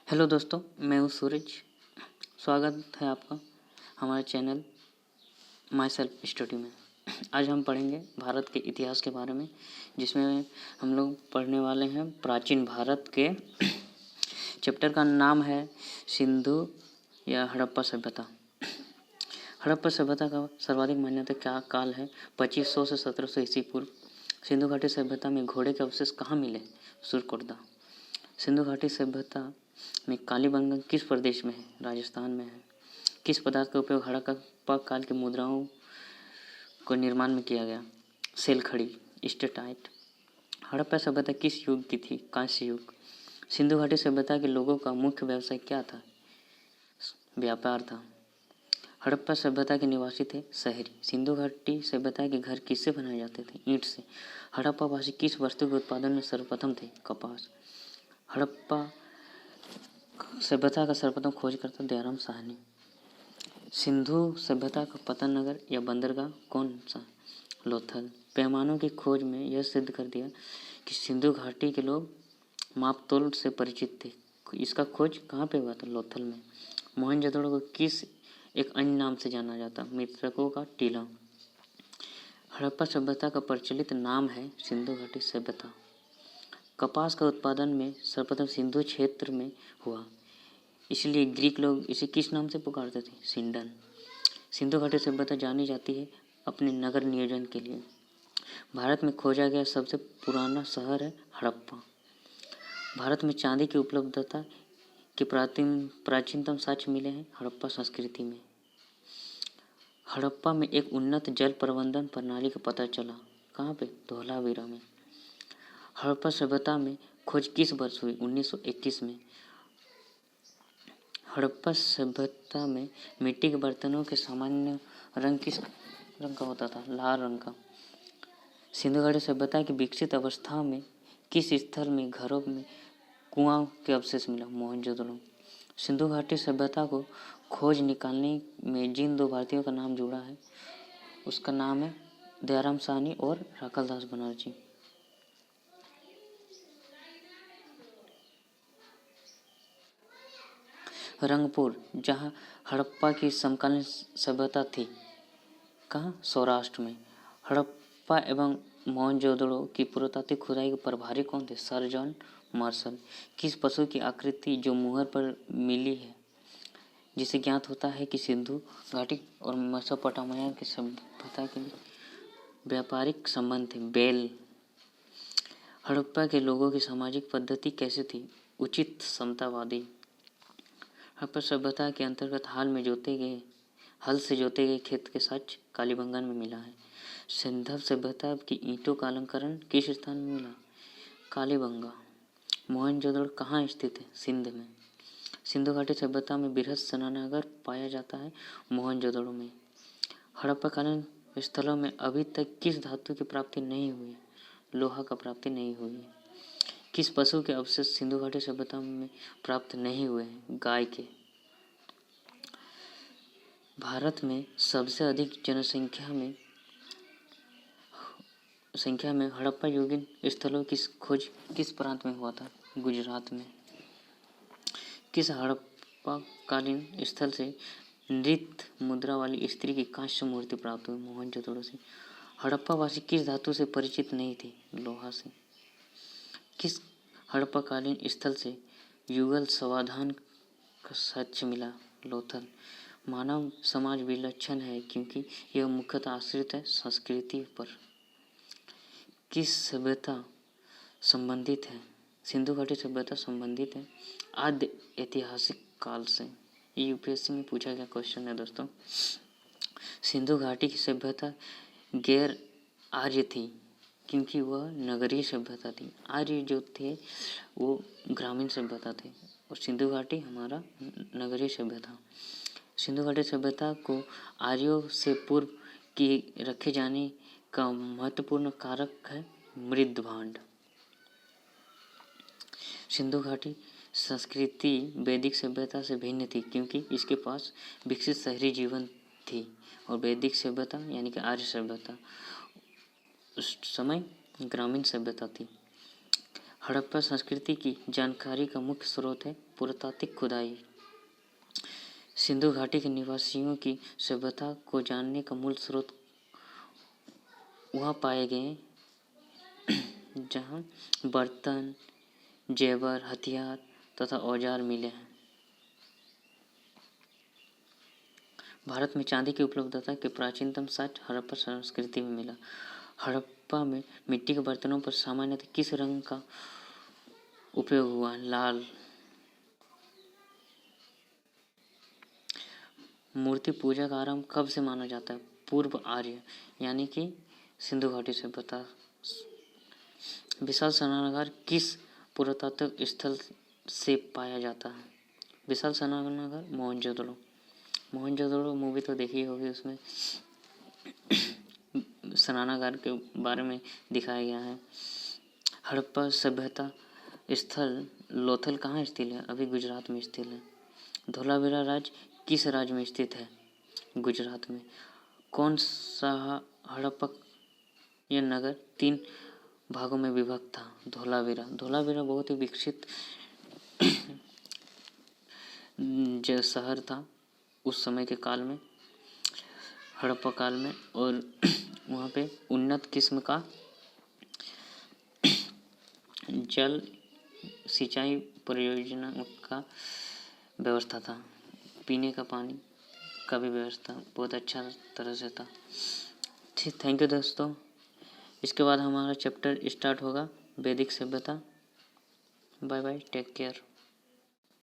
Hello दोस्तों, मैं हूँ सूरज। स्वागत है आपका हमारे चैनल माई सेल्फ स्टडी में। आज हम पढ़ेंगे भारत के इतिहास के बारे में, जिसमें हम लोग पढ़ने वाले हैं प्राचीन भारत के। चैप्टर का नाम है सिंधु या हड़प्पा सभ्यता। हड़प्पा सभ्यता का सर्वाधिक मान्यता क्या काल है? 2500 से 1700 ईस्वी पूर्व। सिंधु घाटी सभ्यता में घोड़े के अवशेष कहाँ मिले? सुरकोटदा। सिंधु घाटी सभ्यता में कालीबंगन किस प्रदेश में है? राजस्थान में है। किस पदार्थ का उपयोग हड़प्पा काल की मुद्राओं को निर्माण में किया गया? सेलखड़ी, स्टेटाइट। हड़प्पा सभ्यता किस युग की थी? कांस्य युग। सिंधु घाटी सभ्यता के लोगों का मुख्य व्यवसाय क्या था? व्यापार था। हड़प्पा सभ्यता के निवासी थे शहरी। सिंधु घाटी सभ्यता के घर किससे बनाए जाते थे? ईंट से। हड़प्पा वासी किस वस्तु के उत्पादन में सर्वप्रथम थे? कपास। हड़प्पा सभ्यता का सर्वप्रथम खोजकर्ता दयाराम साहनी। सिंधु सभ्यता का पतन नगर या बंदरगाह कौन सा? लोथल। पैमानों की खोज में यह सिद्ध कर दिया कि सिंधु घाटी के लोग मापतोल से परिचित थे। इसका खोज कहाँ पे हुआ था? लोथल में। मोहनजोदड़ो को किस एक अन्य नाम से जाना जाता? मृतकों का टीला। हड़प्पा सभ्यता का प्रचलित नाम है सिंधु घाटी सभ्यता। कपास का उत्पादन में सर्वप्रथम सिंधु क्षेत्र में हुआ, इसलिए ग्रीक लोग इसे किस नाम से पुकारते थे? सिंडन। सिंधु घाटी सभ्यता जानी जाती है अपने नगर नियोजन के लिए। भारत में खोजा गया सबसे पुराना शहर है हड़प्पा। भारत में चांदी की उपलब्धता के प्राचीनतम साक्ष्य मिले हैं हड़प्पा संस्कृति में। हड़प्पा में एक उन्नत जल प्रबंधन प्रणाली का पता चला। कहाँ पे? धोलावीरा में। हड़प्पा सभ्यता में खोज किस वर्ष हुई? 1921 में। हड़प्पा सभ्यता में मिट्टी के बर्तनों के सामान्य रंग किस रंग का होता था? लाल रंग का। सिंधु घाटी सभ्यता की विकसित अवस्था में किस स्थल में घरों में कुआं के अवशेष मिला? मोहनजोदड़ो। सिंधु घाटी सभ्यता को खोज निकालने में जिन दो भारतीयों का नाम जुड़ा है, उसका नाम है दयाराम साहनी और राखालदास बनर्जी। रंगपुर, जहाँ हड़प्पा की समकालीन सभ्यता थी, कहाँ? सौराष्ट्र में। हड़प्पा एवं मोहनजोदड़ो की पुरातात्विक खुदाई के प्रभारी कौन थे? Sir John Marshall. किस पशु की आकृति जो मुहर पर मिली है, जिसे ज्ञात होता है कि सिंधु घाटी और मेसोपोटामिया की सभ्यता के व्यापारिक संबंध थे? बैल। हड़प्पा के लोगों की सामाजिक पद्धति कैसी थी? उचित समतावादी। हड़प्पा सभ्यता के अंतर्गत हल से जोते गए खेत के साक्ष्य कालीबंगन में मिला है। सिंधु सभ्यता की ईंटों का अलंकरण किस स्थान में मिला? कालीबंगा। मोहनजोदड़ो कहाँ स्थित है? सिंध में। सिंधु घाटी सभ्यता में बृहद स्नानागार पाया जाता है? मोहनजोदड़ो में। हड़प्पा कालीन स्थलों में अभी तक किस धातु की प्राप्ति नहीं हुई? लोहा का प्राप्ति नहीं हुई है। किस पशु के अवशेष सिंधु घाटी सभ्यता में प्राप्त नहीं हुए हैं? गाय के। भारत में सबसे अधिक जनसंख्या में हड़प्पा युगीन स्थलों की खोज किस प्रांत में हुआ था? गुजरात में। किस हड़प्पा कालीन स्थल से नृत्य मुद्रा वाली स्त्री की कांस्य मूर्ति प्राप्त हुई? मोहनजोदड़ो से। हड़प्पा वासी किस धातु से परिचित नहीं थे? लोहा से। किस हड़प्पा कालीन स्थल से युगल समाधान का साक्ष्य मिला? लोथल। मानव समाज विलक्षण है क्योंकि यह मुख्यतः आश्रित है संस्कृति पर। किस सभ्यता संबंधित है? सिंधु घाटी सभ्यता संबंधित है आद्य ऐतिहासिक काल से। ये यूपीएससी में पूछा गया क्वेश्चन है दोस्तों। सिंधु घाटी की सभ्यता गैर आर्य थी क्योंकि वह नगरीय सभ्यता थी। आर्य जो थे वो ग्रामीण सभ्यता थे और सिंधु घाटी हमारा नगरीय सभ्यता। सिंधु घाटी सभ्यता को आर्यों से पूर्व की रखे जाने का महत्वपूर्ण कारक है मृद्भांड। सिंधु घाटी संस्कृति वैदिक सभ्यता से भिन्न थी क्योंकि इसके पास विकसित शहरी जीवन थी और वैदिक सभ्यता यानी कि आर्य सभ्यता उस समय ग्रामीण सभ्यता थी। हड़प्पा संस्कृति की जानकारी का मुख्य स्रोत है पुरातात्विक खुदाई। सिंधु घाटी के निवासियों की सभ्यता को जानने का मूल स्रोत वहाँ पाए गए जहाँ बर्तन, जेवर, हथियार तथा औजार मिले हैं। भारत में चांदी की उपलब्धता के प्राचीनतम साक्ष्य हड़प्पा संस्कृति में मिला। हड़प्पा में मिट्टी के बर्तनों पर सामान्यतः किस रंग का उपयोग हुआ? लाल। मूर्ति पूजा का आरंभ कब से माना जाता है? पूर्व आर्य यानी कि सिंधु घाटी सभ्यता। विशाल स्नानागार किस पुरातात्विक स्थल से पाया जाता है? विशाल स्नानागार मोहनजोदड़ो। मोहनजोदड़ो मूवी तो देखी होगी, उसमें स्नानागार के बारे में दिखाया गया है। हड़प्पा सभ्यता स्थल लोथल कहाँ स्थित है? अभी गुजरात में स्थित है। धोलावीरा राज्य किस राज्य में स्थित है? गुजरात में। कौन सा हड़प्पा यह नगर 3 भागों में विभक्त था? धोलावीरा। धोलावीरा बहुत ही विकसित जो शहर था उस समय के काल में, हड़प्पा काल में, और वहाँ पे उन्नत किस्म का जल सिंचाई परियोजना का व्यवस्था था। पीने का पानी का भी व्यवस्था बहुत अच्छा तरह से था। ठीक, थैंक यू दोस्तों। इसके बाद हमारा चैप्टर स्टार्ट होगा वैदिक सभ्यता। Bye bye, take care.